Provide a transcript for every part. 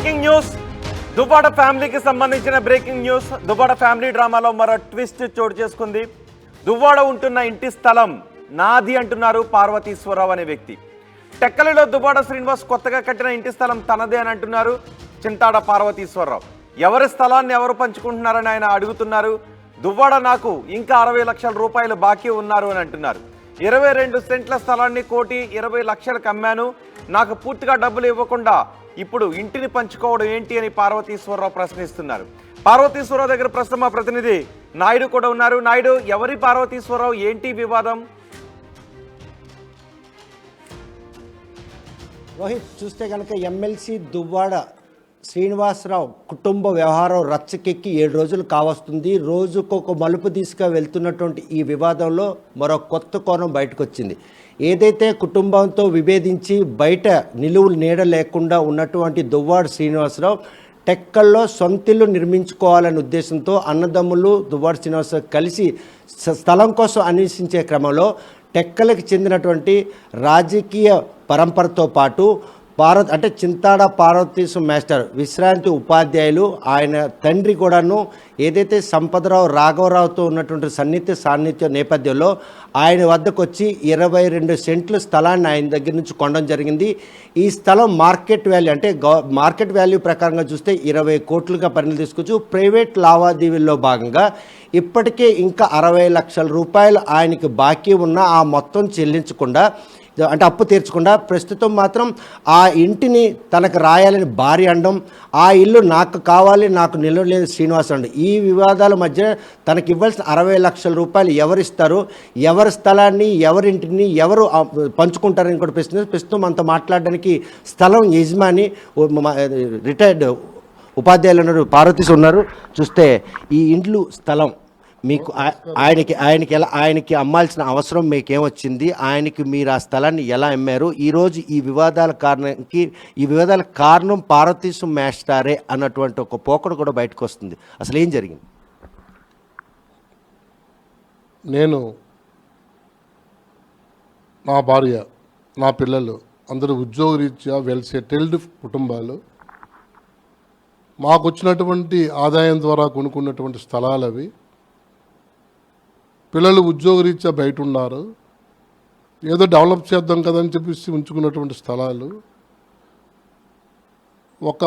Breaking news. Duvvada ఫ్యామిలీకి సంబంధించిన breaking news. Duvvada family డ్రామాలో మరో ట్విస్ట్ చోటు చేసుకుంది. దువ్వాడ ఉంటున్న ఇంటి స్థలం నాది అంటున్నారు పార్వతీశ్వరరావు అనే వ్యక్తి. టెక్కలిలో దువ్వాడ శ్రీనివాస్ కొత్తగా కట్టిన ఇంటి స్థలం తనదే అని అంటున్నారు చింతాడ పార్వతీశ్వరరావు. ఎవరి స్థలాన్ని ఎవరు పంచుకుంటున్నారని ఆయన అడుగుతున్నారు. దువ్వాడ నాకు ఇంకా 60 లక్షల రూపాయలు బాకీ ఉన్నారు అని అంటున్నారు. 22 సెంట్ల స్థలాన్ని 1,20,00,000కి అమ్మాను, నాకు పూర్తిగా డబ్బులు ఇవ్వకుండా ఇప్పుడు ఇంటిని పంచుకోవడం ఏంటి అని పార్వతీశ్వరరావు ప్రశ్నిస్తున్నారు. పార్వతీశ్వరరావు దగ్గర ప్రస్తుతం మా ప్రతినిధి నాయుడు కూడా ఉన్నారు. నాయుడు, ఎవరి పార్వతీశ్వరరావు, ఏంటి వివాదం? రోహిత్, చూస్తే కనుక ఎమ్మెల్సీ దువ్వాడ శ్రీనివాసరావు కుటుంబ వ్యవహారం రచ్చకెక్కి 7 రోజులు కావస్తుంది. రోజుకొక మలుపు తీసుకు వెళ్తున్నటువంటి ఈ వివాదంలో మరో కొత్త కోణం బయటకు వచ్చింది. ఏదైతే కుటుంబంతో విభేదించి బయట నిలువులు నీడ లేకుండా ఉన్నటువంటి దువ్వాడ శ్రీనివాసరావు టెక్కల్లో సొంతిల్లు నిర్మించుకోవాలనే ఉద్దేశంతో అన్నదమ్ములు దువ్వాడ శ్రీనివాసరావు కలిసి స్థలం కోసం అన్వేషించే క్రమంలో టెక్కలకు చెందినటువంటి రాజకీయ పరంపరతో పాటు అంటే చింతాడ పార్వతీశ్వర మాస్టర్ విశ్రాంతి ఉపాధ్యాయులు, ఆయన తండ్రి కూడాను ఏదైతే సంపదరావు రాఘవరావుతో ఉన్నటువంటి సాన్నిధ్య నేపథ్యంలో ఆయన వద్దకు వచ్చి 22 సెంట్ల స్థలాన్ని ఆయన దగ్గర నుంచి కొనడం జరిగింది. ఈ స్థలం మార్కెట్ వాల్యూ అంటే మార్కెట్ వాల్యూ ప్రకారంగా చూస్తే 20 కోట్లుగా పరిణితి తీసుకోవచ్చు. ప్రైవేట్ లావాదేవీల్లో భాగంగా ఇప్పటికే ఇంకా 60 లక్షల రూపాయలు ఆయనకి బాకీ ఉన్న ఆ మొత్తం చెల్లించకుండా, అంటే అప్పు తీర్చకుండా ప్రస్తుతం మాత్రం ఆ ఇంటిని తనకు రాయాలని భార్య అనడం, ఆ ఇల్లు నాకు కావాలి, నాకు నిలవలేదు శ్రీనివాస్ అండి. ఈ వివాదాల మధ్య తనకి ఇవ్వాల్సిన 60 లక్షల రూపాయలు ఎవరిస్తారు, ఎవరి స్థలాన్ని ఎవరింటిని ఎవరు పంచుకుంటారని కూడా ప్రస్తుతం మనతో మాట్లాడడానికి స్థలం యజమాని రిటైర్డ్ ఉపాధ్యాయులు ఉన్నారు, పార్వతీశ్వర ఉన్నారు. చూస్తే ఈ ఇండ్లు స్థలం మీకు ఆయనకి అమ్మాల్సిన అవసరం మీకేమొచ్చింది, ఆయనకి మీరు ఆ స్థలాన్ని ఎలా అమ్మారు, ఈరోజు ఈ వివాదాల కారణం పార్వతీశ్వర మాస్టారే అన్నటువంటి ఒక పోకడు కూడా బయటకు వస్తుంది. అసలు ఏం జరిగింది? నేను, నా భార్య, నా పిల్లలు అందరూ ఉద్యోగరీత్యా వెల్ సెటిల్డ్ కుటుంబాలు. మాకు వచ్చినటువంటి ఆదాయం ద్వారా కొనుక్కున్నటువంటి స్థలాలు అవి. పిల్లలు ఉద్యోగరీత్యా బయట ఉన్నారు, ఏదో డెవలప్ చేద్దాం కదని చెప్పేసి ఉంచుకున్నటువంటి స్థలాలు. ఒక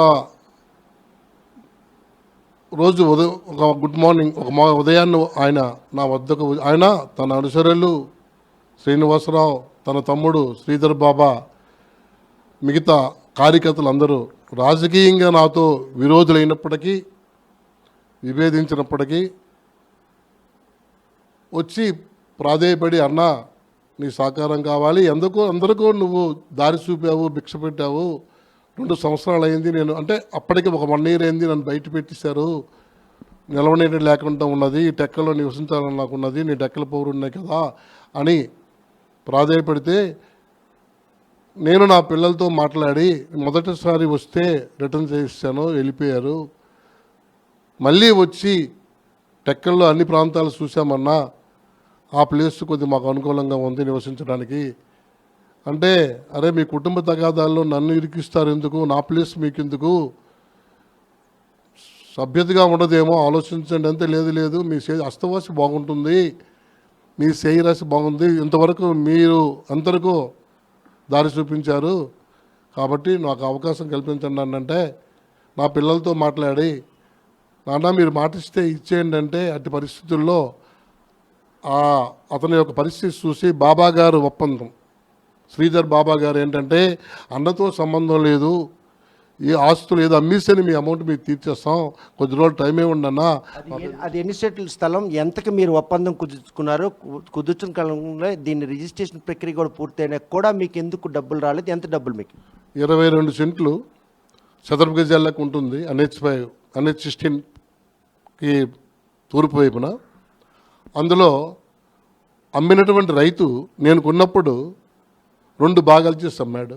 రోజు ఒక గుడ్ మార్నింగ్, ఉదయాన్నే ఆయన నా వద్దకు, ఆయన తన అనుచరులు శ్రీనివాసరావు, తన తమ్ముడు శ్రీధర్ బాబా, మిగతా కార్యకర్తలు అందరూ రాజకీయంగా నాతో విరోధులైనప్పటికీ, విభేదించినప్పటికీ వచ్చి ప్రాధేయపడి, అన్న నీ సహకారం కావాలి, అందరికీ నువ్వు దారి చూపావు, భిక్ష పెట్టావు, 2 సంవత్సరాలు అయింది, నేను అంటే అప్పటికి ఒక 1 ఇయర్ అయింది, నన్ను బయట పెట్టేశారు, నిలవనేటి లేకుండా ఉన్నది, టెక్కల్లో నివసించాలని నాకు ఉన్నది, నీ టెక్కల పౌరు ఉన్నాయి కదా అని ప్రాధేయపడితే, నేను నా పిల్లలతో మాట్లాడి మొదటిసారి వస్తే రిటర్న్ చేయిస్తాను, వెళ్ళిపోయారు. మళ్ళీ వచ్చి టెక్కల్లో అన్ని ప్రాంతాలు చూసామన్నా, ఆ ప్లేస్ కొద్ది మాకు అనుకూలంగా ఉంది నివసించడానికి అంటే, అరే మీ కుటుంబ తగాదాల్లో నన్ను ఇరికిస్తారు ఎందుకు, నా ప్లేస్ మీకు ఎందుకు, సభ్యతగా ఉండదేమో ఆలోచించండి అంతే. లేదు మీ అస్తవాసి బాగుంటుంది, మీ రాశి బాగుంది, ఇంతవరకు మీరు అంతవరకు దారి చూపించారు కాబట్టి నాకు అవకాశం కల్పించండి అంటే, నా పిల్లలతో మాట్లాడి, నాన్న మీరు మాటిస్తే ఇచ్చేయండి అంటే, అట్టి పరిస్థితుల్లో అతని యొక్క పరిస్థితి చూసి బాబా గారు ఒప్పందం, శ్రీధర్ బాబా గారు ఏంటంటే, అన్నతో సంబంధం లేదు, ఈ ఆస్తులు ఏదో అమ్మేస్తేనే మీ అమౌంట్ మీకు తీర్చేస్తాం, కొద్ది రోజులు టైం ఏముండన్నా. అది ఎన్ని సెంట్ల స్థలం, ఎంతకి మీరు ఒప్పందం కుదుర్చుకున్నారు, కుదుర్చుకున్న కాలంలో దీన్ని రిజిస్ట్రేషన్ ప్రక్రియ కూడా పూర్తయినా కూడా మీకు ఎందుకు డబ్బులు రాలేదు, ఎంత డబ్బులు మీకు? 22 సెంట్లు చదరపు గజాలకు ఉంటుంది, NH16కి తూర్పు వైపున. అందులో అమ్మినటువంటి రైతు నేను కొన్నప్పుడు 2 భాగాలు చేసి అమ్మాడు.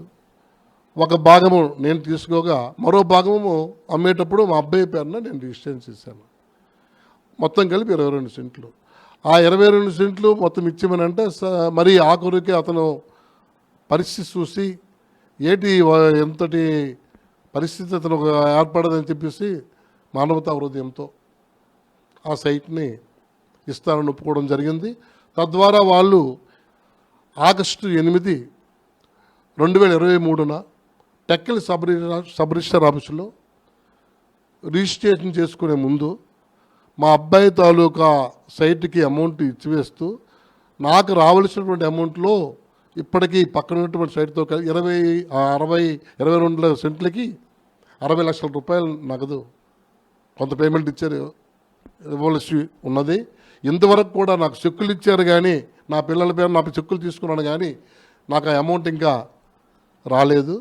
ఒక భాగము నేను తీసుకోగా మరో భాగము అమ్మేటప్పుడు మా అబ్బాయి పేరున నేను రిజిస్ట్రేషన్ చేశాను. మొత్తం కలిపి 22 సెంట్లు. ఆ 22 సెంట్లు మొత్తం ఇచ్చేమనంటే, మరి ఆఖరికి అతను పరిస్థితి చూసి, ఎంతటి పరిస్థితి అతను ఏర్పడదని చెప్పేసి మానవతా హృదయంతో ఆ సైట్ని ఇస్తానని ఒప్పుకోవడం జరిగింది. తద్వారా వాళ్ళు ఆగస్టు 8, 2023 టెక్కల్ సబ్ రిజిస్టర్ ఆఫీసులో రిజిస్ట్రేషన్ చేసుకునే ముందు మా అబ్బాయి తాలూకా సైట్కి అమౌంట్ ఇచ్చివేస్తూ నాకు రావాల్సినటువంటి అమౌంట్లో ఇప్పటికీ పక్కన ఉన్నటువంటి సైట్తో 22 సెంట్లకి 60 లక్షల రూపాయలు నగదు కొంత పేమెంట్ ఇవ్వవలసి ఉన్నది. ఇంతవరకు కూడా నాకు చెక్కులు ఇచ్చారు కానీ నా పిల్లల పేరు నా చెక్కులు తీసుకున్నాను కానీ నాకు ఆ అమౌంట్ ఇంకా రాలేదు.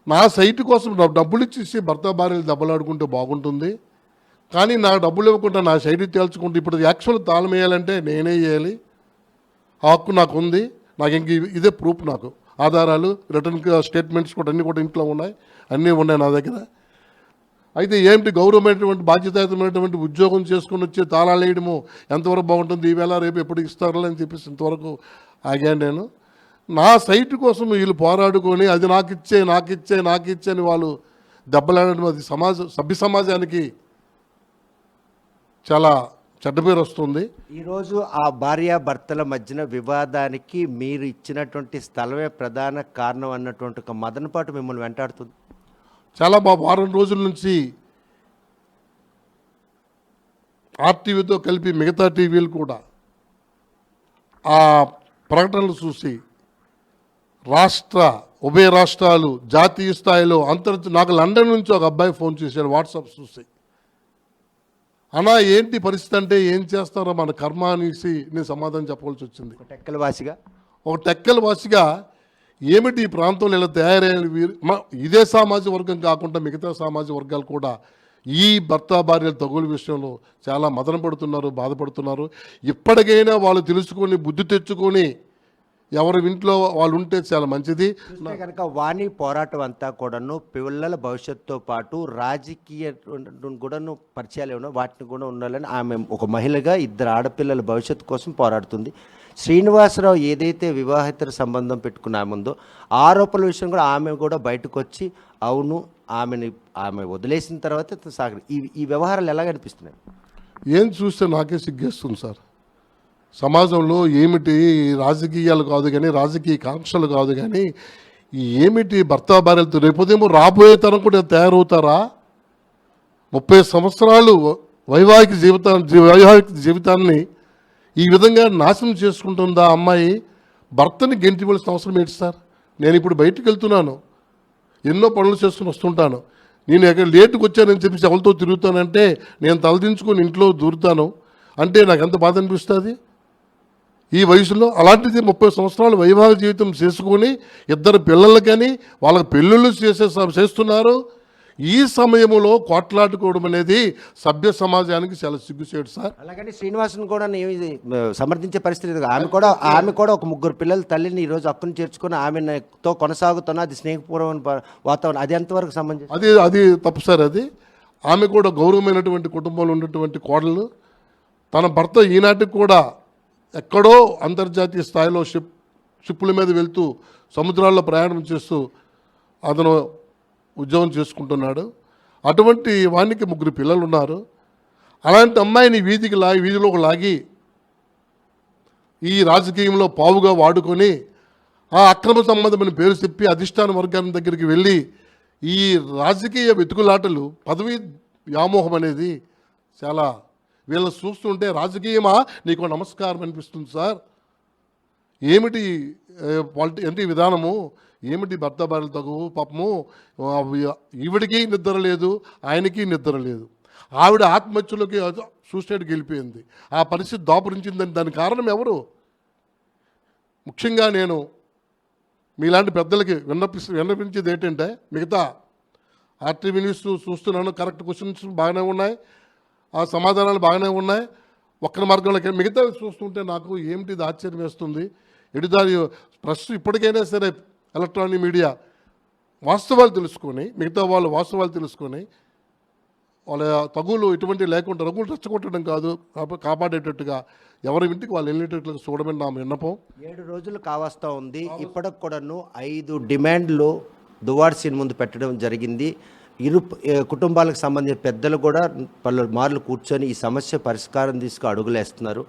నా సైట్ కోసం డబ్బులు ఇచ్చేసి భర్త భార్యలు దెబ్బలాడుకుంటే బాగుంటుంది, కానీ నాకు డబ్బులు ఇవ్వకుండా నా సైట్ తేల్చుకుంటే ఇప్పుడు యాక్చువల్ తాళం వేయాలంటే నేనే వేయాలి. ఆ హక్కు నాకు ఉంది. నాకు ఇంక ఇదే ప్రూఫ్, నాకు ఆధారాలు, రిటర్న్ స్టేట్మెంట్స్ కూడా అన్నీ కూడా ఇంట్లో ఉన్నాయి, అన్నీ ఉన్నాయి నా దగ్గర. అయితే ఏమిటి గౌరవమైనటువంటి బాధ్యతాయుతమైనటువంటి ఉద్యోగం చేసుకుని వచ్చి తాళాలు వేయడము ఎంతవరకు బాగుంటుంది, ఈవేళ రేపు ఎప్పుడు ఇస్తారు అని చెప్పేసి ఇంతవరకు ఆగాను నేను. నా సైట్ కోసం వీళ్ళు పోరాడుకొని అది నాకు ఇచ్చే అని వాళ్ళు దెబ్బలాడడం అది సభ్య సమాజానికి చాలా చెడ్డ పేరు వస్తుంది. ఈరోజు ఆ భార్యాభర్తల మధ్యన వివాదానికి మీరు ఇచ్చినటువంటి స్థలమే ప్రధాన కారణం అన్నటువంటి ఒక మదనపాటు మిమ్మల్ని వెంటాడుతుంది. చాలా వారం రోజుల నుంచి ఆర్టీవీతో కలిపి మిగతా టీవీలు కూడా ఆ ప్రకటనలు చూసి ఉభయ రాష్ట్రాలు జాతీయ స్థాయిలో నాకు లండన్ నుంచి ఒక అబ్బాయి ఫోన్ చేశాడు వాట్సాప్ చూసి, అన్నా ఏంటి పరిస్థితి అంటే ఏం చేస్తారో మన కర్మ అనేసి నేను సమాధానం చెప్పవలసి వచ్చింది. ఒక టెక్కల వాసిగా ఏమిటి ఈ ప్రాంతంలో ఇలా తయారయ్యారు ఇదే సామాజిక వర్గం కాకుండా మిగతా సామాజిక వర్గాలు కూడా ఈ భర్త భార్యల తగుల విషయంలో చాలా మదన పడుతున్నారు, బాధపడుతున్నారు. ఇప్పటికైనా వాళ్ళు తెలుసుకొని బుద్ధి తెచ్చుకొని ఎవరి ఇంట్లో వాళ్ళు ఉంటే చాలా మంచిది. కనుక వాణి పోరాటం అంతా కూడాను పిల్లల భవిష్యత్తుతో పాటు రాజకీయ కూడాను పరిచయాలు ఏమన్నా వాటిని కూడా ఉండాలని ఆమె ఒక మహిళగా 2 ఆడపిల్లల భవిష్యత్తు కోసం పోరాడుతుంది. శ్రీనివాసరావు ఏదైతే వివాహితర సంబంధం పెట్టుకున్న ఆమె ఉందో ఆరోపణల విషయం కూడా ఆమె కూడా బయటకు వచ్చి అవును ఆమె వదిలేసిన తర్వాత ఈ వ్యవహారాలు ఎలా కనిపిస్తున్నాయి? ఏం చూస్తే నాకే సిగ్గేస్తుంది సార్. సమాజంలో ఏమిటి రాజకీయాలు కాదు కానీ రాజకీయ కాంక్షలు కాదు కానీ ఏమిటి భర్త భార్యలతో రేపొదేమో రాబోయే తరం కూడా తయారవుతారా? 30 సంవత్సరాలు వైవాహిక జీవితాన్ని ఈ విధంగా నాశనం చేసుకుంటుందా అమ్మాయి? భర్తని గెంటివలసిన అవసరం ఏంటి సార్? నేను ఇప్పుడు బయటికి వెళ్తున్నాను, ఎన్నో పనులు చేసుకుని వస్తుంటాను, నేను ఎక్కడ లేటుకు వచ్చానని చెప్పి ఎవరితో తిరుగుతానంటే నేను తలదించుకొని ఇంట్లో దూరుతాను అంటే నాకు ఎంత బాధ అనిపిస్తుంది ఈ వయసులో. అలాంటిది 30 సంవత్సరాలు వైవాహిక జీవితం చేసుకొని 2 పిల్లలకని వాళ్ళకి పెళ్ళిళ్ళు చేస్తున్నారు. ఈ సమయంలో కొట్లాడుకోవడం అనేది సభ్య సమాజానికి చాలా సిగ్గుచేటు సార్. అలాగని శ్రీనివాసన్ కూడా సమర్థించే పరిస్థితి. ఆమె కూడా ఒక 3 పిల్లల తల్లిని ఈరోజు అక్కును చేర్చుకొని ఆమెతో కొనసాగుతున్న అది స్నేహపూర్వమైన వాతావరణం, అది ఎంతవరకు సంబంధించి? అది తప్పు సార్. అది ఆమె కూడా గౌరవమైనటువంటి కుటుంబంలో ఉన్నటువంటి కోడలు. తన భర్త ఈనాటికి కూడా ఎక్కడో అంతర్జాతీయ స్థాయిలో షిప్పుల మీద వెళ్తూ సముద్రాల్లో ప్రయాణం చేస్తూ అతను ఉద్యోగం చేసుకుంటున్నాడు. అటువంటి వానికి 3 పిల్లలు ఉన్నారు. అలాంటి అమ్మాయిని వీధిలోకి లాగి ఈ రాజకీయంలో పావుగా వాడుకొని ఆ అక్రమ సంబంధమైన పేరు చెప్పి అధిష్టాన వర్గాల దగ్గరికి వెళ్ళి ఈ రాజకీయ వెతుకులాటలు, పదవి వ్యామోహం అనేది చాలా వీళ్ళని చూస్తుంటే రాజకీయమా నీకు నమస్కారం అనిపిస్తుంది సార్. ఏమిటి ఏంటి విధానము, ఏమిటి భర్త భార్యలు తగువు? పాపము ఈవిడికి నిద్ర లేదు, ఆయనకి నిద్ర లేదు. ఆవిడ ఆత్మహత్యలోకి సూసైడ్కి వెళ్ళిపోయింది. ఆ పరిస్థితి దాపురించిందని దానికి కారణం ఎవరు? ముఖ్యంగా నేను మీలాంటి పెద్దలకి విన్నపించేది ఏంటంటే, మిగతా ఆర్టీవీ న్యూస్ చూస్తున్నాను, కరెక్ట్ క్వశ్చన్స్ బాగానే ఉన్నాయి, ఆ సమాధానాలు బాగానే ఉన్నాయి, ఒక్కరి మార్గంలోకి మిగతా చూస్తుంటే నాకు ఏమిటి ఇది ఆశ్చర్యం వేస్తుంది. ఎడిదారి ప్రెస్ ఇప్పటికైనా సరే ఎలక్ట్రానిక్ మీడియా వాస్తవాలు తెలుసుకొని, మిగతా వాళ్ళు వాస్తవాలు తెలుసుకొని వాళ్ళ తగులు ఇటువంటి లేకుండా రగులు రెచ్చగొట్టడం కాదు, కాపాడేటట్టుగా ఎవరి ఇంటికి వాళ్ళు వెళ్ళేటట్లుగా చూడమని నా విన్నపం. 7 రోజులు కావస్తా ఉంది. ఇప్పటికి కూడాను 5 డిమాండ్లు దువ్వాడ సీన్ ముందు పెట్టడం జరిగింది. కుటుంబాలకు సంబంధించిన పెద్దలు కూడా పలు మార్లు కూర్చొని ఈ సమస్య పరిష్కారం తీసుకు అడుగులేస్తున్నారు.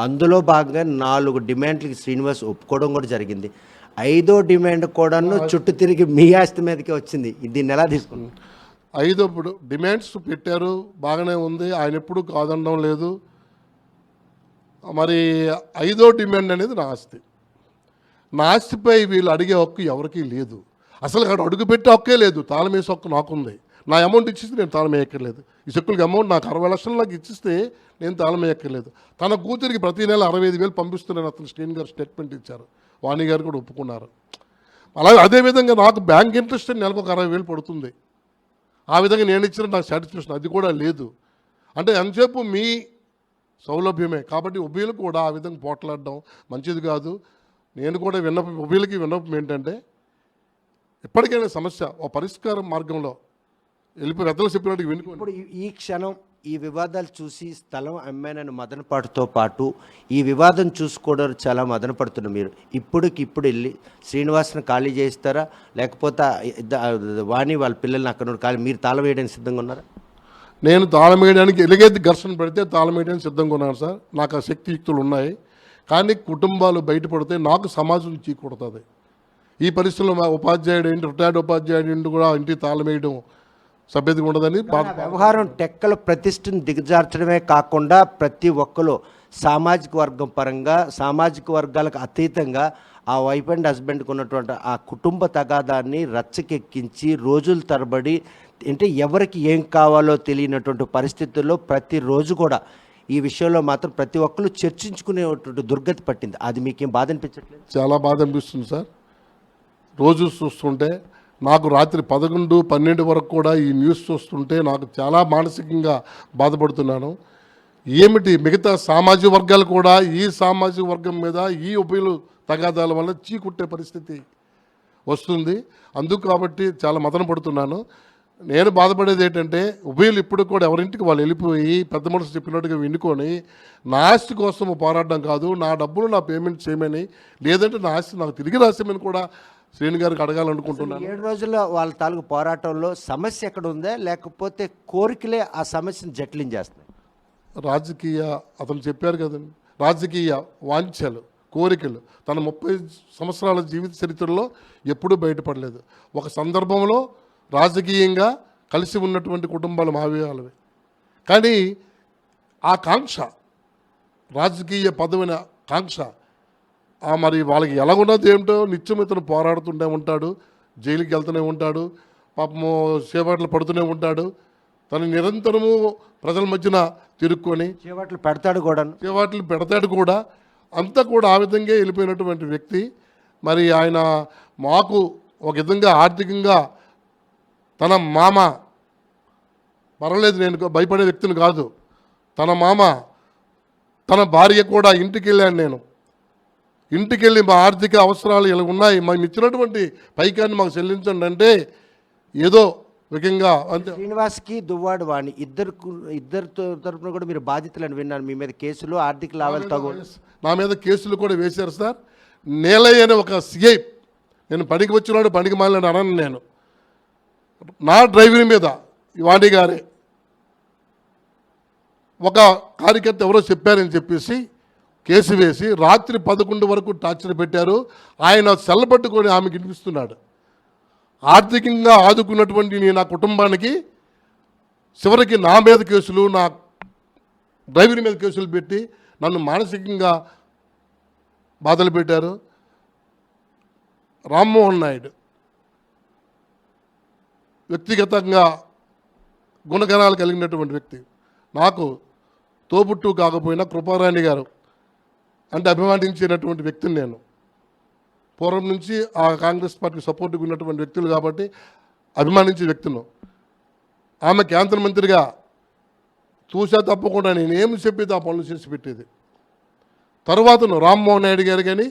అందులో భాగంగా 4 డిమాండ్లకి శ్రీనివాస్ ఒప్పుకోవడం కూడా జరిగింది. 5వ డిమాండ్ కూడాను చుట్టూ తిరిగి మీ ఆస్తి మీదకే వచ్చింది. దీన్ని ఎలా తీసుకున్నారు? 5 ఇప్పుడు డిమాండ్స్ పెట్టారు, బాగానే ఉంది, ఆయన ఎప్పుడు కాదనడం లేదు. మరి 5వ డిమాండ్ అనేది నా ఆస్తి. నా ఆస్తిపై వీళ్ళు అడిగే హక్కు ఎవరికీ లేదు. అసలు అక్కడ అడుగు పెట్టే హక్కే లేదు. తాళం వేసే హక్కు నాకుంది. నా అమౌంట్ ఇచ్చిస్తే నేను తాళం వేయక్కర్లేదు. ఈ చెక్కులకి అమౌంట్ నాకు 60 లక్షలు నాకు ఇచ్చిస్తే నేను తాళం వేయక్కర్లేదు. తన కూతురికి ప్రతి నెల 65,000 పంపిస్తున్నాను అతను శ్రీని గారు స్టేట్మెంట్ ఇచ్చారు. వాణి గారు కూడా ఒప్పుకున్నారు. అలాగే అదేవిధంగా నాకు బ్యాంక్ ఇంట్రెస్ట్ నెలకు ఒక 60,000 పడుతుంది. ఆ విధంగా నేను ఇచ్చిన నాకు సాటిస్ఫాక్షన్ అది కూడా లేదు. అంటే ఎంతసేపు మీ సౌలభ్యమే కాబట్టి ఉభయులు కూడా ఆ విధంగా పోట్లాడడం మంచిది కాదు. నేను కూడా ఉభయులకి విన్నపం ఏంటంటే ఎప్పటికైనా సమస్య ఒక పరిష్కార మార్గంలో వెళ్ళిపోయి పెద్దలు చెప్పినట్టు వినుకోండి. ఇప్పుడు ఈ క్షణం ఈ వివాదాలు చూసి స్థలం అమ్మానని మదనపాటుతో పాటు ఈ వివాదం చూసుకోవడం చాలా మదనపడుతున్నారు మీరు. ఇప్పుడు వెళ్ళి శ్రీనివాస్ని ఖాళీ చేయిస్తారా, లేకపోతే వాణి వాళ్ళ పిల్లల్ని అక్కడ ఖాళీ మీరు తాళం వేయడానికి సిద్ధంగా ఉన్నారా? నేను తాళం వేయడానికి ఎలాగైతే ఘర్షణ పెడితే తాళం వేయడానికి సిద్ధంగా ఉన్నాను సార్. నాకు ఆ శక్తియుక్తులు ఉన్నాయి. కానీ కుటుంబాలు బయటపడితే నాకు సమాజం చీకొడుతుంది. ఈ పరిస్థితుల్లో మా ఉపాధ్యాయుడు ఏంటి, రిటైర్డ్ ఉపాధ్యాయుడు కూడా ఇంటికి తాళం వేయడం సభ్యతగా ఉండదని వ్యవహారం టెక్కల ప్రతిష్టను దిగజార్చడమే కాకుండా ప్రతి ఒక్కరు సామాజిక వర్గం పరంగా సామాజిక వర్గాలకు అతీతంగా ఆ వైఫ్ అండ్ హస్బెండ్కి ఉన్నటువంటి ఆ కుటుంబ తగాదాన్ని రచ్చకెక్కించి రోజుల తరబడి అంటే ఎవరికి ఏం కావాలో తెలియనటువంటి పరిస్థితుల్లో ప్రతిరోజు కూడా ఈ విషయంలో మాత్రం ప్రతి ఒక్కరు చర్చించుకునేటువంటి దుర్గతి పట్టింది. అది మీకేం బాధ అనిపించట్లేదు? చాలా బాధ అనిపిస్తుంది సార్. రోజు చూస్తుంటే నాకు రాత్రి 11, 12 వరకు కూడా ఈ న్యూస్ చూస్తుంటే నాకు చాలా మానసికంగా బాధపడుతున్నాను. ఏమిటి మిగతా సామాజిక వర్గాలు కూడా ఈ సామాజిక వర్గం మీద ఈ ఉభయులు తగాదాల వల్ల చీకుట్టే పరిస్థితి వస్తుంది. అందుకు కాబట్టి చాలా మదన పడుతున్నాను. నేను బాధపడేది ఏంటంటే ఉభయులు ఇప్పుడు కూడా ఎవరింటికి వాళ్ళు వెళ్ళిపోయి పెద్ద మనసు చెప్పినట్టుగా వినుకొని నా ఆస్తి కోసం పోరాడడం కాదు, నా డబ్బులు నా పేమెంట్ చేయమని, లేదంటే నా ఆస్తి నాకు తిరిగి రాసేమని కూడా శ్రీని గారికి అడగాలనుకుంటున్నాను. 7 రోజుల వాళ్ళ తాలూకు పోరాటంలో సమస్య ఎక్కడ ఉందా, లేకపోతే కోరికలే ఆ సమస్యను జటిలించేస్తాయి? రాజకీయ అతను చెప్పారు కదండి, రాజకీయ వాంఛలు కోరికలు తన 30 సంవత్సరాల జీవిత చరిత్రలో ఎప్పుడూ బయటపడలేదు. ఒక సందర్భంలో రాజకీయంగా కలిసి ఉన్నటువంటి కుటుంబాలు మావేయాలవి. కానీ ఆ కాంక్ష రాజకీయ పదవిన కాంక్ష మరి వాళ్ళకి ఎలా ఉన్నది ఏమిటో నిత్యం ఇతను పోరాడుతూనే ఉంటాడు, జైలుకి వెళ్తూనే ఉంటాడు, పాపము చేపట్లు పడుతూనే ఉంటాడు. తను నిరంతరము ప్రజల మధ్యన తిరుక్కొని చేపట్లు పెడతాడు కూడా. అంతా కూడా ఆ విధంగా వెళ్ళిపోయినటువంటి వ్యక్తి. మరి ఆయన మాకు ఒక విధంగా ఆర్థికంగా తన మామ పర్వాలేదు, నేను భయపడే వ్యక్తిని కాదు. తన మామ తన భార్య కూడా ఇంటికి వెళ్ళాను. నేను ఇంటికి వెళ్ళి మా ఆర్థిక అవసరాలు ఇలా ఉన్నాయి, మేము ఇచ్చినటువంటి పైకాన్ని మాకు చెల్లించండి అంటే ఏదో విధంగా అంతే. శ్రీనివాస్కి దువ్వాడ వాణి ఇద్దరు తరపున కూడా మీరు బాధితులని విన్నాను. మీ మీద కేసులు ఆర్థిక లావాదేవీలు నా మీద కేసులు కూడా వేశారు సార్. నేలయ్య అనే ఒక సిఐ, నేను పనికి వచ్చినాడు పనికి మాలినాడు అనను. నేను నా డ్రైవింగ్ మీద వాణి గారే ఒక కార్యకర్త ఎవరో చెప్పారని చెప్పేసి కేసు వేసి రాత్రి 11 వరకు టార్చర్ పెట్టారు. ఆయన సెల్ల పట్టుకొని ఆమెకి వినిపిస్తున్నాడు. ఆర్థికంగా ఆదుకున్నటువంటి నా కుటుంబానికి చివరికి నా మీద కేసులు, నా డ్రైవర్ మీద కేసులు పెట్టి నన్ను మానసికంగా బాధలు పెట్టారు. రామ్మోహన్ నాయుడు వ్యక్తిగతంగా గుణగణాలు కలిగినటువంటి వ్యక్తి, నాకు తోబుట్టు కాకపోయినా కృపారాణి గారు అంటే అభిమానించినటువంటి వ్యక్తిని నేను. పూర్వం నుంచి ఆ కాంగ్రెస్ పార్టీకి సపోర్ట్గా ఉన్నటువంటి వ్యక్తులు కాబట్టి అభిమానించే వ్యక్తులను. ఆమె కేంద్ర మంత్రిగా చూసా తప్పకుండా నేను ఏమి చెప్పేది ఆ పనులు చేసి పెట్టేది. తరువాతను రామ్మోహన్ నాయుడు గారు కానీ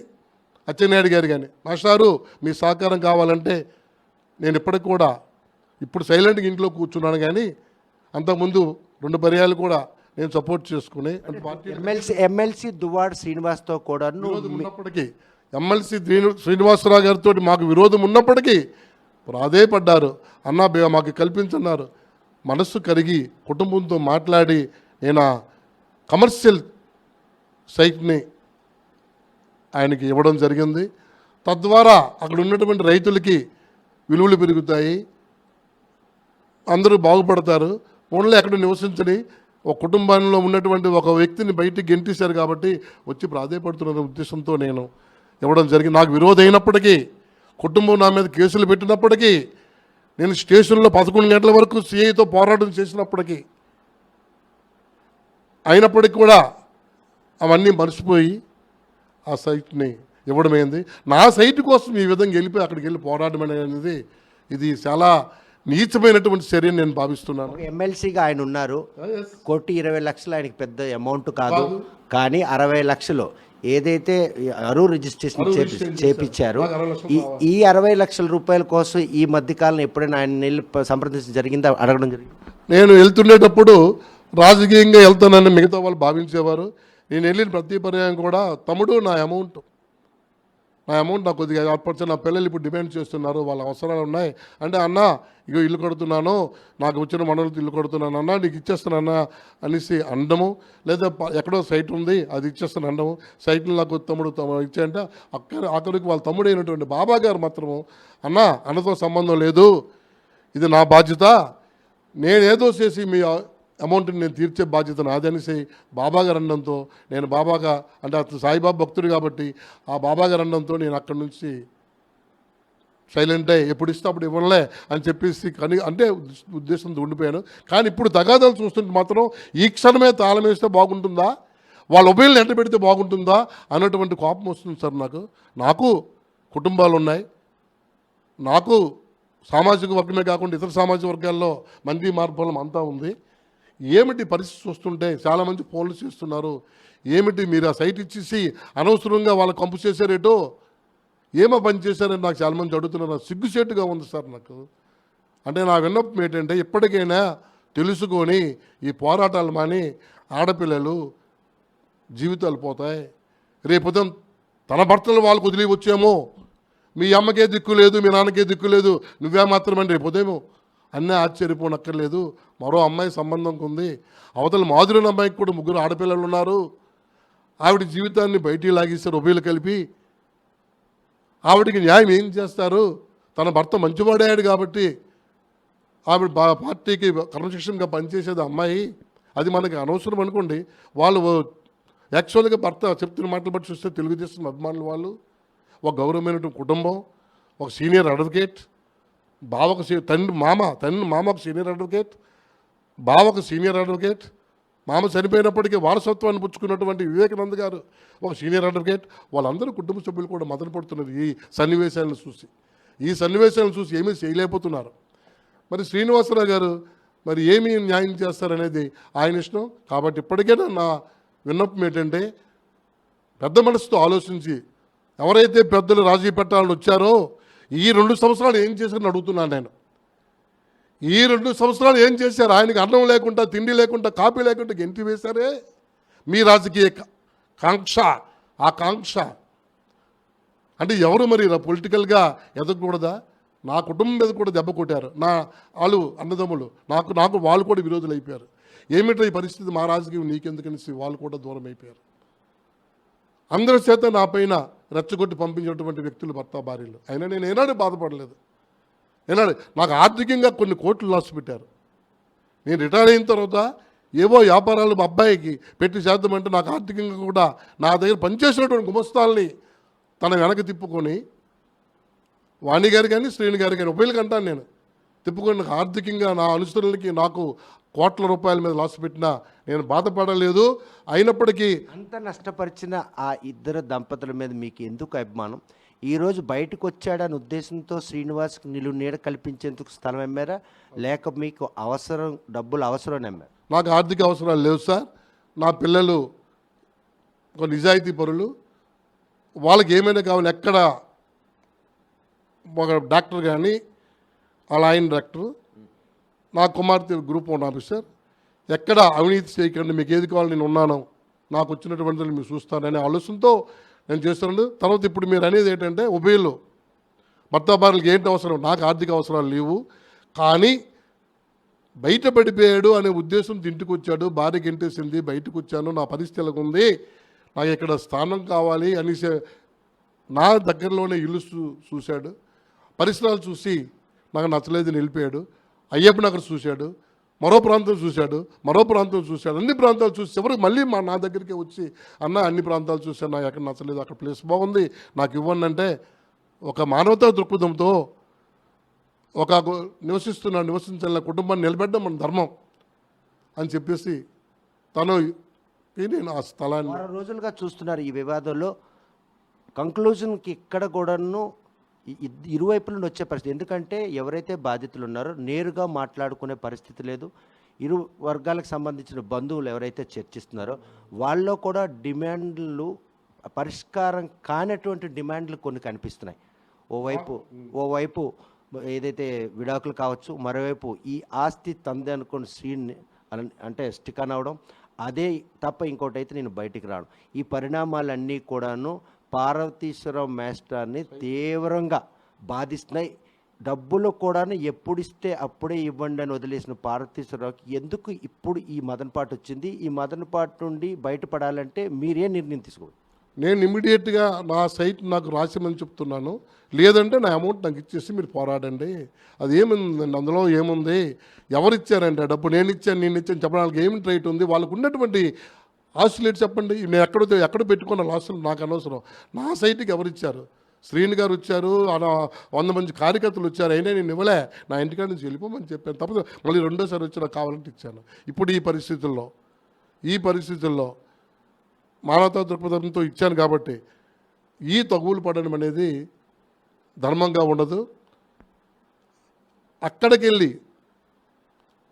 అచ్చెన్నాయుడు గారు కానీ, మాస్టారు మీ సహకారం కావాలంటే నేను ఇప్పటికి కూడా ఇప్పుడు సైలెంట్గా ఇంట్లో కూర్చున్నాను. కానీ అంతకుముందు 2 పర్యాలు కూడా నేను సపోర్ట్ చేసుకుని ఎమ్మెల్సీ దువ్వాడ శ్రీనివాస్తో కూడా ఉన్నప్పటికీ ఎమ్మెల్సీ శ్రీనివాసరావు గారితో మాకు విరోధం ఉన్నప్పటికీ ప్రాధేయపడ్డారు. అన్నా మాకు కల్పించన్నారు. మనస్సు కరిగి కుటుంబంతో మాట్లాడి నేను ఆ కమర్షియల్ సైట్ని ఆయనకి ఇవ్వడం జరిగింది. తద్వారా అక్కడ ఉన్నటువంటి రైతులకి విలువలు పెరుగుతాయి, అందరూ బాగుపడతారు. ఓన్లీ అక్కడ నివసించని ఒక కుటుంబంలో ఉన్నటువంటి ఒక వ్యక్తిని బయటికి గెంటేశారు కాబట్టి వచ్చి ప్రాధేయపడుతున్న ఉద్దేశంతో నేను ఇవ్వడం జరిగింది. నాకు విరోధం అయినప్పటికీ, కుటుంబం నా మీద కేసులు పెట్టినప్పటికీ, నేను స్టేషన్లో 11 గంటల వరకు సిఐతో పోరాటం చేసినప్పటికీ, అయినప్పటికీ కూడా అవన్నీ మర్చిపోయి ఆ సైట్ని ఇవ్వడమైంది. నా సైట్ కోసం ఈ విధంగా వెళ్ళిపోయి అక్కడికి వెళ్ళి పోరాటం అనేది ఇది చాలా నీచమైనటువంటి చర్యని నేను భావిస్తున్నాను. ఎమ్మెల్సీగా ఆయన ఉన్నారు. 1,20,00,000 ఆయనకి పెద్ద అమౌంట్ కాదు, కానీ 60 లక్షలు ఏదైతే అరు రిజిస్ట్రేషన్ చేపించారు, ఈ 60 లక్షల రూపాయల కోసం ఈ మధ్యకాలంలో ఎప్పుడైనా ఆయన వెళ్ళి సంప్రదించడం జరిగిందా, అడగడం జరిగింది? నేను వెళ్తుండేటప్పుడు రాజకీయంగా వెళ్తానని మిగతా వాళ్ళు భావించేవారు. నేను వెళ్ళిన ప్రతి పర్యాయం కూడా తమ్ముడు నా అమౌంట్ నాకు కొద్దిగా ఏర్పరిచి, నా పిల్లలు ఇప్పుడు డిమాండ్ చేస్తున్నారు, వాళ్ళ అవసరాలు ఉన్నాయి అంటే, అన్న ఇగో ఇల్లు కడుతున్నాను, నాకు వచ్చిన మనలతో ఇల్లు కడుతున్నాను అన్న, నీకు ఇచ్చేస్తానన్నా అనేసి అనడము, లేదా ఎక్కడో సైట్ ఉంది అది ఇచ్చేస్తాను అనడము. సైట్లు నాకు తమ్ముడు ఇచ్చాయంటే అక్కడికి వాళ్ళ తమ్ముడైనటువంటి బాబా గారు మాత్రము, అన్న అన్నతో సంబంధం లేదు, ఇది నా బాధ్యత, నేనేదో చేసి మీ అమౌంట్ని నేను తీర్చే బాధ్యత నాది అనేసి బాబాగారు అనడంతో, నేను బాబాగా అంటే అతను సాయిబాబా భక్తుడు కాబట్టి ఆ బాబాగారు అనడంతో నేను అక్కడి నుంచి సైలెంట్ అయ్యి ఎప్పుడు ఇస్తే అప్పుడు ఇవ్వలే అని చెప్పేసి అంటే ఉద్దేశంతో ఉండిపోయాను. కానీ ఇప్పుడు తగాదాలు చూస్తుంటే మాత్రం ఈ క్షణమే తాళం వేస్తే బాగుంటుందా, వాళ్ళ ఉభయలను ఎంట పెడితే బాగుంటుందా అన్నటువంటి కోపం వస్తుంది సార్. నాకు కుటుంబాలు ఉన్నాయి, నాకు సామాజిక వర్గమే కాకుండా ఇతర సామాజిక వర్గాల్లో మంది మార్పులం అంతా ఉంది. ఏమిటి పరిస్థితి వస్తుంటే చాలామంది ఫోన్లు చేస్తున్నారు, ఏమిటి మీరు ఆ సైట్ ఇచ్చేసి అనవసరంగా వాళ్ళకి కంపు చేశారేటో, ఏమో పని చేశారని నాకు చాలామంది అడుగుతున్నారు. సిగ్గుసేటుగా ఉంది సార్ నాకు. అంటే నా విన్నపం ఏంటంటే, ఇప్పటికైనా తెలుసుకొని ఈ పోరాటాలు మాని, ఆడపిల్లలు జీవితాలు పోతాయి. రేపు తన భర్తలు వాళ్ళకు వదిలి వచ్చేమో, మీ అమ్మకే దిక్కు లేదు, మీ నాన్నకే దిక్కు లేదు, నువ్వే మాత్రమే రేపుదేమో అన్నీ ఆశ్చర్యపోనక్కర్లేదు. మరో అమ్మాయి సంబంధంకి ఉంది, అవతల మాధురైన అమ్మాయికి కూడా 3 ఆడపిల్లలు ఉన్నారు. ఆవిడ జీవితాన్ని బయటికి లాగేస్తారు ఉభయలు కలిపి. ఆవిడికి న్యాయం ఏం చేస్తారు? తన భర్త మంచివాడాడు కాబట్టి ఆవిడ పార్టీకి క్రమశిక్షణగా పనిచేసేది అమ్మాయి, అది మనకి అనవసరం అనుకోండి. వాళ్ళు యాక్చువల్గా భర్త చెప్తున్న మాటలు బట్టి చూస్తే తెలుగుదేశం అభిమానులు వాళ్ళు, ఒక గౌరవమైనటువంటి కుటుంబం, ఒక సీనియర్ అడ్వకేట్, బావకు తండ్రి మామ ఒక సీనియర్ అడ్వకేట్, బావకు సీనియర్ అడ్వకేట్, మామ చనిపోయినప్పటికీ వారసత్వాన్ని పుచ్చుకున్నటువంటి వివేకానంద్ గారు ఒక సీనియర్ అడ్వకేట్. వాళ్ళందరూ కుటుంబ సభ్యులు కూడా మదన పడుతున్నారు ఈ సన్నివేశాలను చూసి ఏమీ చేయలేకపోతున్నారు. మరి శ్రీనివాసరావు గారు మరి ఏమీ న్యాయం చేస్తారనేది ఆయన ఇష్టం. కాబట్టి ఇప్పటికైనా నా విన్నపం ఏంటంటే, పెద్ద మనసుతో ఆలోచించి ఎవరైతే పెద్దలు రాజీ పెట్టాలని వచ్చారో ఈ 2 సంవత్సరాలు ఏం చేశారని అడుగుతున్నాను నేను. ఈ 2 సంవత్సరాలు ఏం చేశారు? ఆయనకి అన్నం లేకుండా, తిండి లేకుండా, కాపీ లేకుండా గెంటి వేశారే. మీ రాజకీయ కాంక్ష అంటే ఎవరు మరి పొలిటికల్గా ఎదగకూడదా? నా కుటుంబం మీద కూడా దెబ్బ కొట్టారు, వాళ్ళు అన్నదమ్ములు, నాకు వాళ్ళు కూడా విరోధులు అయిపోయారు. ఏమిటో ఈ పరిస్థితి, మా రాజకీయం నీకెందుకనేసి వాళ్ళు కూడా దూరం అయిపోయారు. అందరి చేత నా పైన రెచ్చగొట్టి పంపించినటువంటి వ్యక్తులు భర్త భార్యలు. అయినా నేను ఏనాడు బాధపడలేదు. నాకు ఆర్థికంగా కొన్ని కోట్లు లాస్ పెట్టారు. నేను రిటైర్ అయిన తర్వాత ఏవో వ్యాపారాలు మా అబ్బాయికి పెట్టి చేద్దామంటే నాకు ఆర్థికంగా కూడా నా దగ్గర పనిచేసినటువంటి గుమస్తాల్ని తన వెనక తిప్పుకొని, వాణి గారు కానీ శ్రేణి గారు కానీ ఉభయలకి అంటాను నేను, తిప్పుకొని నాకు ఆర్థికంగా నా అనుసరణలకి నాకు కోట్ల రూపాయల మీద లాస్ పెట్టినా నేను బాధపడలేదు. అయినప్పటికీ అంత నష్టపరిచిన ఆ ఇద్దరు దంపతుల మీద మీకు ఎందుకు అభిమానం? ఈరోజు బయటకు వచ్చాడని ఉద్దేశంతో శ్రీనివాస్కి నీడ కల్పించేందుకు స్థలం అమ్మారా, లేక మీకు డబ్బులు అవసరం అమ్మారు? నాకు ఆర్థిక అవసరాలు లేవు సార్. నా పిల్లలు ఒక నిజాయితీ పరులు, వాళ్ళకి ఏమైనా కావాలి. ఎక్కడ ఒక డాక్టర్ కానీ వాళ్ళ ఆయన డాక్టర్, నా కుమార్తె గ్రూప్ 1 ఆఫీసర్, ఎక్కడ అవినీతి చేయకండి, మీకు ఏది కావాలి నేను ఉన్నాను, నాకు వచ్చినటువంటి మీరు చూస్తాననే ఆలోచనతో నేను చేస్తున్నాను. తర్వాత ఇప్పుడు మీరు అనేది ఏంటంటే, ఉభయలు భర్త భార్యలకు ఏంటి అవసరం, నాకు ఆర్థిక అవసరాలు లేవు, కానీ బయట పడిపోయాడు అనే ఉద్దేశంతో ఇంటికి వచ్చాడు, భార్యకి ఇంటేసింది, బయటకు వచ్చాను, నా పరిస్థితి ఎలాగ ఉంది, నాకు ఇక్కడ స్థానం కావాలి అనేసి నా దగ్గరలోనే ఇల్లు చూశాడు, పరిసరాలు చూసి నాకు నచ్చలేదు వెళ్ళిపోయాడు. అయ్యప్ప నగర్ చూశాడు, మరో ప్రాంతం చూశాడు, మరో ప్రాంతం చూశాడు, అన్ని ప్రాంతాలు చూసి చివరికి మళ్ళీ నా దగ్గరికి వచ్చి అన్న అన్ని ప్రాంతాలు చూశాను, నాకు ఎక్కడ నచ్చలేదు, అక్కడ ప్లేస్ బాగుంది, నాకు ఇవ్వండి అంటే ఒక మానవతా దృక్పథంతో ఒక నివసించాల కుటుంబాన్ని నిలబెట్టడం మన ధర్మం అని చెప్పేసి నేను ఆ స్థలాన్ని 6 రోజులుగా చూస్తున్నారు ఈ వివాదంలో. కంక్లూజన్కి ఇక్కడ కూడాను ఇరువైపుల నుండి వచ్చే పరిస్థితి, ఎందుకంటే ఎవరైతే బాధితులు ఉన్నారో నేరుగా మాట్లాడుకునే పరిస్థితి లేదు. ఇరు వర్గాలకు సంబంధించిన బంధువులు ఎవరైతే చర్చిస్తున్నారో వాళ్ళలో కూడా డిమాండ్లు పరిష్కారం కానటువంటి డిమాండ్లు కొన్ని కనిపిస్తున్నాయి. ఓవైపు ఏదైతే విడాకులు కావచ్చు, మరోవైపు ఈ ఆస్తి తందే అనుకుని శ్రీని అంటే స్టిక్ ఆన్ అవడం, అదే తప్ప ఇంకోటి అయితే నేను బయటికి రాను. ఈ పరిణామాలన్నీ కూడాను పార్వతీశ్వరరావు మాస్టర్ని తీవ్రంగా బాధిస్తున్నాయి. డబ్బులు కూడా ఎప్పుడు ఇస్తే అప్పుడే ఇవ్వండి అని వదిలేసిన పార్వతీశ్వరరావుకి ఎందుకు ఇప్పుడు ఈ మదనపాటు వచ్చింది? ఈ మదనపాటు నుండి బయటపడాలంటే మీరే నిర్ణయం తీసుకోండి. నేను ఇమ్మీడియట్గా నా సైట్ నాకు రాసిమని చెప్తున్నాను, లేదంటే నా అమౌంట్ నాకు ఇచ్చేసి మీరు పోరాడండి. అది ఏముందండి, అందులో ఏముంది, ఎవరు ఇచ్చారంటే డబ్బు, నేను ఇచ్చాను చెప్పడానికి ఏమిటి రైట్ ఉంది, వాళ్ళకు ఉన్నటువంటి ఆస్తులు ఏంటి చెప్పండి. నేను ఎక్కడ పెట్టుకున్న ఆస్తులు నాకు అనవసరం. నా సైట్కి ఎవరు ఇచ్చారు? శ్రీని గారు వచ్చారు, 100 మంది కార్యకర్తలు వచ్చారు, అయినా నేను ఇవ్వలే, నా ఇంటికాడ నుంచి వెళ్ళిపోమని చెప్పాను. తప్పదు మళ్ళీ రెండోసారి వచ్చి నాకు కావాలంటే ఇచ్చాను. ఇప్పుడు ఈ పరిస్థితుల్లో మానవతా దృక్పథంతో ఇచ్చాను కాబట్టి ఈ తగువులు పడడం అనేది ధర్మంగా ఉండదు. అక్కడికి వెళ్ళి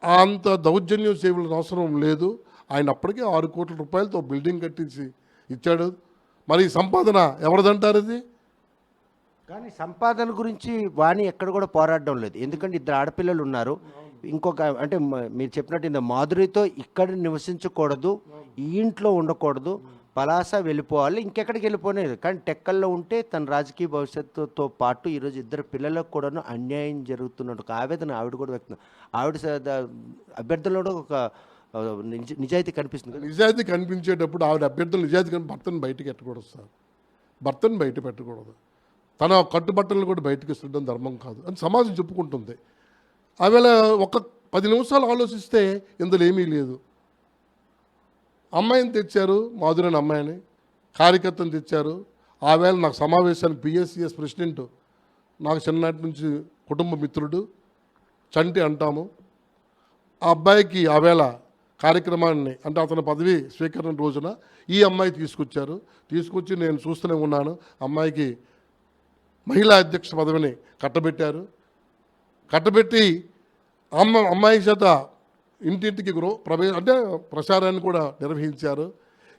అంత దౌర్జన్యం చేయవలసిన అవసరం లేదు. ఆయన అప్పటికే 6 కోట్ల రూపాయలతో బిల్డింగ్ కట్టించి ఇచ్చాడు. మరి సంపాదన ఎవరిదంటారు ఇది? కానీ సంపాదన గురించి వాణి ఎక్కడ కూడా పోరాడడం లేదు, ఎందుకంటే 2 ఆడపిల్లలు ఉన్నారు. ఇంకొక అంటే మీరు చెప్పినట్టు మాధురితో ఇక్కడ నివసించకూడదు, ఈ ఇంట్లో ఉండకూడదు, పలాస వెళ్ళిపోవాలి, ఇంకెక్కడికి వెళ్ళిపోలేదు. కానీ టెక్కల్లో ఉంటే తన రాజకీయ భవిష్యత్తుతో పాటు ఈరోజు 2 పిల్లలకు కూడాను అన్యాయం జరుగుతున్నట్టు ఒక ఆవేదన ఆవిడ కూడా వ్యక్తం. ఆవిడ అభ్యర్థుల్లో కూడా ఒక నిజాయితీ కనిపిస్తుంది. నిజాయితీ కనిపించేటప్పుడు ఆవిడ అభ్యర్థులు నిజాయితీ భర్తను బయటకు ఎట్టకూడదు సార్, భర్తను బయట పెట్టకూడదు, తన కట్టుబట్టలను కూడా బయటకు ఇస్తుండడం ధర్మం కాదు అని సమాజం చెప్పుకుంటుంది. ఆవేళ ఒక 10 నిమిషాలు ఆలోచిస్తే ఇందులో ఏమీ లేదు. అమ్మాయిని తెచ్చారు, మాధురైన అమ్మాయిని, కార్యకర్తను తెచ్చారు. ఆవేళ నాకు సమావేశానికి పిఎస్సిఎస్ ప్రెసిడెంట్, నాకు చిన్ననాటి నుంచి కుటుంబ మిత్రుడు, చంటి అంటాము. ఆ అబ్బాయికి ఆవేళ కార్యక్రమాన్ని అంటే అతని పదవి స్వీకరణ రోజున ఈ అమ్మాయి తీసుకొచ్చి నేను చూస్తూనే ఉన్నాను. అమ్మాయికి మహిళా అధ్యక్ష పదవిని కట్టబెట్టి అమ్మాయి చేత ఇంటింటికి అంటే ప్రచారాన్ని కూడా నిర్వహించారు.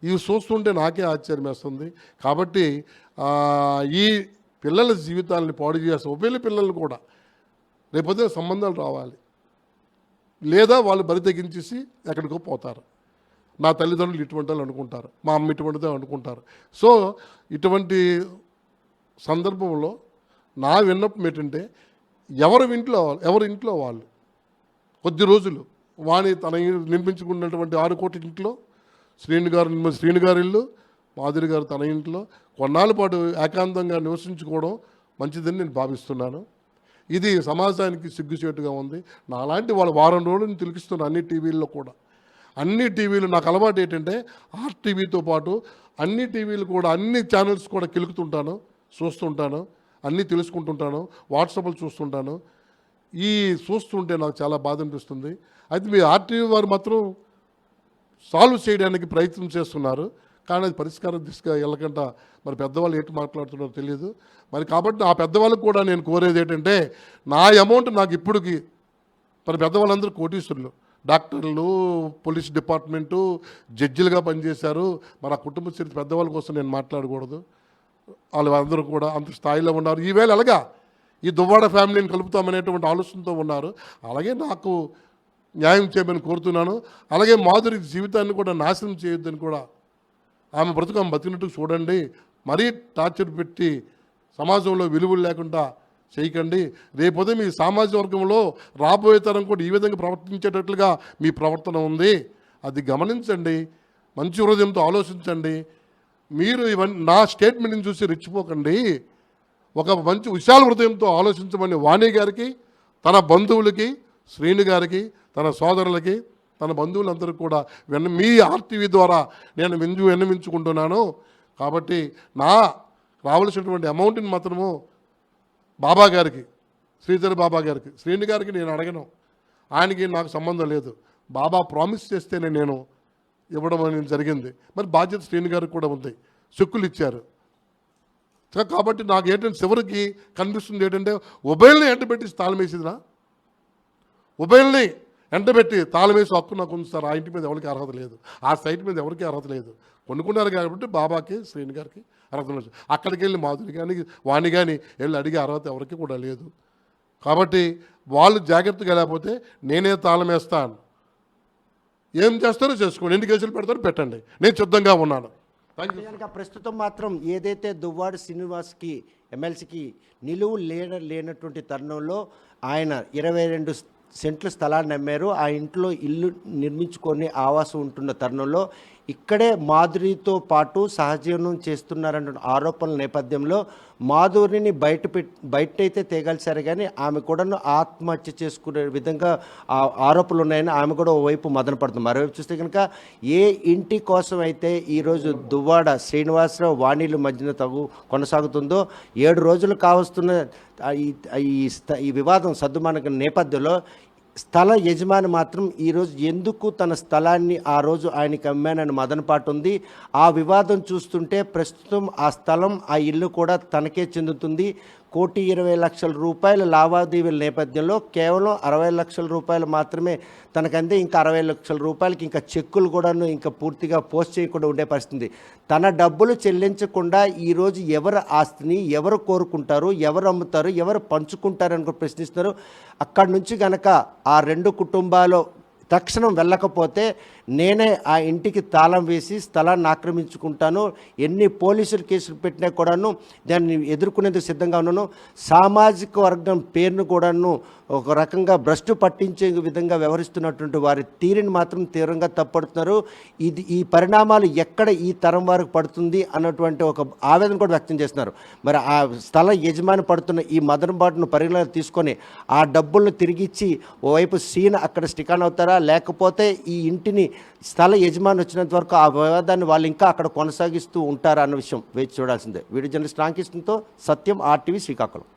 ఇవి చూస్తుంటే నాకే ఆశ్చర్యం వేస్తుంది. కాబట్టి ఈ పిల్లల జీవితాలని పాడు చేస్తారు. ఒకవేళ పిల్లలు కూడా రేపొద్దున సంబంధాలు రావాలి, లేదా వాళ్ళు బరి తెగించేసి ఎక్కడికో పోతారు. నా తల్లిదండ్రులు ఇటువంటి వాళ్ళు అనుకుంటారు, మా అమ్మ ఇటువంటిదే అనుకుంటారు. సో ఇటువంటి సందర్భంలో నా విన్నపం ఏంటంటే ఎవరి ఇంట్లో వాళ్ళు కొద్ది రోజులు వాణి తన నిర్మించుకున్నటువంటి 6 కోట్ల ఇంట్లో శ్రీని గారి ఇల్లు, మాధురి గారు తన ఇంట్లో కొన్నాళ్ళ పాటు ఏకాంతంగా నివసించుకోవడం మంచిదని నేను భావిస్తున్నాను. ఇది సమాజానికి సిగ్గుచేటుగా ఉంది. నాలాంటి వాళ్ళు వారం రోజులు తిలికిస్తున్న అన్ని టీవీల్లో కూడా, అన్ని టీవీలు నాకు అలవాటు ఏంటంటే ఆర్టీవీతో పాటు అన్ని టీవీలు కూడా అన్ని ఛానల్స్ కూడా కిలుకుతుంటాను, చూస్తుంటాను, అన్నీ తెలుసుకుంటుంటాను, వాట్సాప్లు చూస్తుంటాను. చూస్తుంటే నాకు చాలా బాధ అనిపిస్తుంది. అయితే మీ ఆర్టీవీ వారు మాత్రం సాల్వ్ చేయడానికి ప్రయత్నం చేస్తున్నారు, కానీ అది పరిష్కారం దిశగా వెళ్ళకుండా మరి పెద్దవాళ్ళు ఏంటి మాట్లాడుతున్నారో తెలియదు. మరి కాబట్టి ఆ పెద్దవాళ్ళకు కూడా నేను కోరేది ఏంటంటే నా అమౌంట్ నాకు ఇప్పటికి మరి పెద్దవాళ్ళందరూ కోటీశ్వరులు, డాక్టర్లు, పోలీస్ డిపార్ట్మెంటు, జడ్జిలుగా పనిచేశారు. మరి ఆ కుటుంబ చరిత్ర పెద్దవాళ్ళ కోసం నేను మాట్లాడకూడదు. వాళ్ళందరూ కూడా అంత స్థాయిలో ఉన్నారు. ఈవేళ అలాగా ఈ దువ్వాడ ఫ్యామిలీని కలుపుతామనేటువంటి ఆలోచనతో ఉన్నారు. అలాగే నాకు న్యాయం చేయమని కోరుతున్నాను. అలాగే మాధురి జీవితాన్ని కూడా నాశనం చేయొద్దని కూడా, ఆమె బతికినట్టు చూడండి. మరీ టార్చర్ పెట్టి సమాజంలో విలువలు లేకుండా చేయకండి. రేపొదే మీ సామాజిక వర్గంలో రాబోయే తరం కూడా ఈ విధంగా ప్రవర్తించేటట్లుగా మీ ప్రవర్తన ఉంది. అది గమనించండి, మంచి హృదయంతో ఆలోచించండి. మీరు ఇవన్నీ నా స్టేట్మెంట్ని చూసి రెచ్చిపోకండి. ఒక మంచి విశాల హృదయంతో ఆలోచించమని వాణి గారికి, తన బంధువులకి, శ్రీను గారికి, తన సోదరులకి, తన బంధువులందరికీ కూడా మీ ఆర్టీవీ ద్వారా నేను విన్నవించుకుంటున్నాను. కాబట్టి నా రావాల్సినటువంటి అమౌంట్ని మాత్రము బాబా గారికి, శ్రీధర్ బాబా గారికి, శ్రీను గారికి నేను అడగను. ఆయనకి నాకు సంబంధం లేదు. బాబా ప్రామిస్ చేస్తేనే నేను ఇవ్వడం అనేది జరిగింది. మరి బాధ్యత శ్రీను గారికి కూడా ఉంది. చెక్కులు ఇచ్చారు. కాబట్టి నాకు ఏంటంటే చివరికి కనిపిస్తుంది ఏంటంటే మొబైల్ని ఎండబెట్టి తాళం వేసిందిరా. మొబైల్ని ఎండబెట్టి తాళం వేసి హక్కు నాకు ఉంది సార్. ఆ ఇంటి మీద ఎవరికి అర్హత లేదు, ఆ సైట్ మీద ఎవరికి అర్హత లేదు. కొనుక్కున్నారు కాబట్టి బాబాకి, శ్రీను గారికి అర్హత లేదు. అక్కడికి వెళ్ళి మాధురి కానీ వాణి కానీ వెళ్ళి అడిగే అర్హత ఎవరికి కూడా లేదు. కాబట్టి వాళ్ళు జాగ్రత్తగా లేకపోతే నేనే తాళం వేస్తాను. ఏం చేస్తారో చేసుకోండి, ఎన్ని కేసులు పెడతారో పెట్టండి, నేను సిద్ధంగా ఉన్నాను. కనుక ప్రస్తుతం మాత్రం ఏదైతే దువ్వాడ శ్రీనివాస్కి ఎమ్మెల్సీకి నిలువు లేనటువంటి తరుణంలో ఆయన 22 సెంట్ల స్థలాన్ని అమ్మారు. ఆ ఇంట్లో ఇల్లు నిర్మించుకొని ఆవాసం ఉంటున్న తరుణంలో ఇక్కడే మాధురితో పాటు సహజీవనం చేస్తున్నారన్న ఆరోపణల నేపథ్యంలో మాధురిని బయటైతే తేగలిసారు, కానీ ఆమె కూడా ఆత్మహత్య చేసుకునే విధంగా ఆరోపణలు ఉన్నాయని ఆమె కూడా ఓవైపు మదన పడుతుంది. మరోవైపు చూస్తే కనుక ఏ ఇంటి కోసం అయితే ఈరోజు దువ్వాడ శ్రీనివాసరావు వాణిల మధ్యన కొనసాగుతుందో 7 రోజులు కావస్తున్న ఈ వివాదం సద్దుమానక నేపథ్యంలో స్థల యజమాని మాత్రం ఈరోజు ఎందుకు తన స్థలాన్ని ఆ రోజు ఆయనకి అమ్మానని మదనపాటు ఉంది. ఆ వివాదం చూస్తుంటే ప్రస్తుతం ఆ స్థలం, ఆ ఇల్లు కూడా తనకే చెందుతుంది. 1,20,00,000 లావాదేవీల నేపథ్యంలో కేవలం 60 లక్షల రూపాయలు మాత్రమే తనకందే. ఇంకా 60 లక్షల రూపాయలకి ఇంకా చెక్కులు కూడాను ఇంకా పూర్తిగా పోస్ట్ చేయకుండా ఉండే పరిస్థితి. తన డబ్బులు చెల్లించకుండా ఈరోజు ఎవరు ఆస్తిని ఎవరు కోరుకుంటారు, ఎవరు అమ్ముతారు, ఎవరు పంచుకుంటారని కూడా ప్రశ్నిస్తున్నారు. అక్కడి నుంచి కనుక ఆ 2 కుటుంబాలు తక్షణం వెళ్ళకపోతే నేనే ఆ ఇంటికి తాళం వేసి స్థలాన్ని ఆక్రమించుకుంటాను, ఎన్ని పోలీసులు కేసులు పెట్టినా కూడాను దాన్ని ఎదుర్కొనేందుకు సిద్ధంగా ఉన్నాను. సామాజిక వర్గం పేరును కూడాను ఒక రకంగా భ్రష్టు పట్టించే విధంగా వ్యవహరిస్తున్నటువంటి వారి తీరుని మాత్రం తీవ్రంగా తప్పడుతున్నారు. ఈ పరిణామాలు ఎక్కడ ఈ తరం వారికి పడుతుంది అన్నటువంటి ఒక ఆవేదన కూడా వ్యక్తం చేస్తున్నారు. మరి ఆ స్థల యజమాని పడుతున్న ఈ మదనబాటును పరిగణలోకి తీసుకొని ఆ డబ్బులను తిరిగిచ్చి ఓవైపు సీన్ అక్కడ స్టికాన్ అవుతారా, లేకపోతే ఈ ఇంటిని స్థల యజమాని వచ్చినంత వరకు ఆ వివాదాన్ని వాళ్ళు ఇంకా అక్కడ కొనసాగిస్తూ ఉంటారా అన్న విషయం వేచి చూడాల్సిందే. వీడియో జర్నలిస్ట్ రామకృష్ణతో సత్యం, RTV, శ్రీకాకుళం.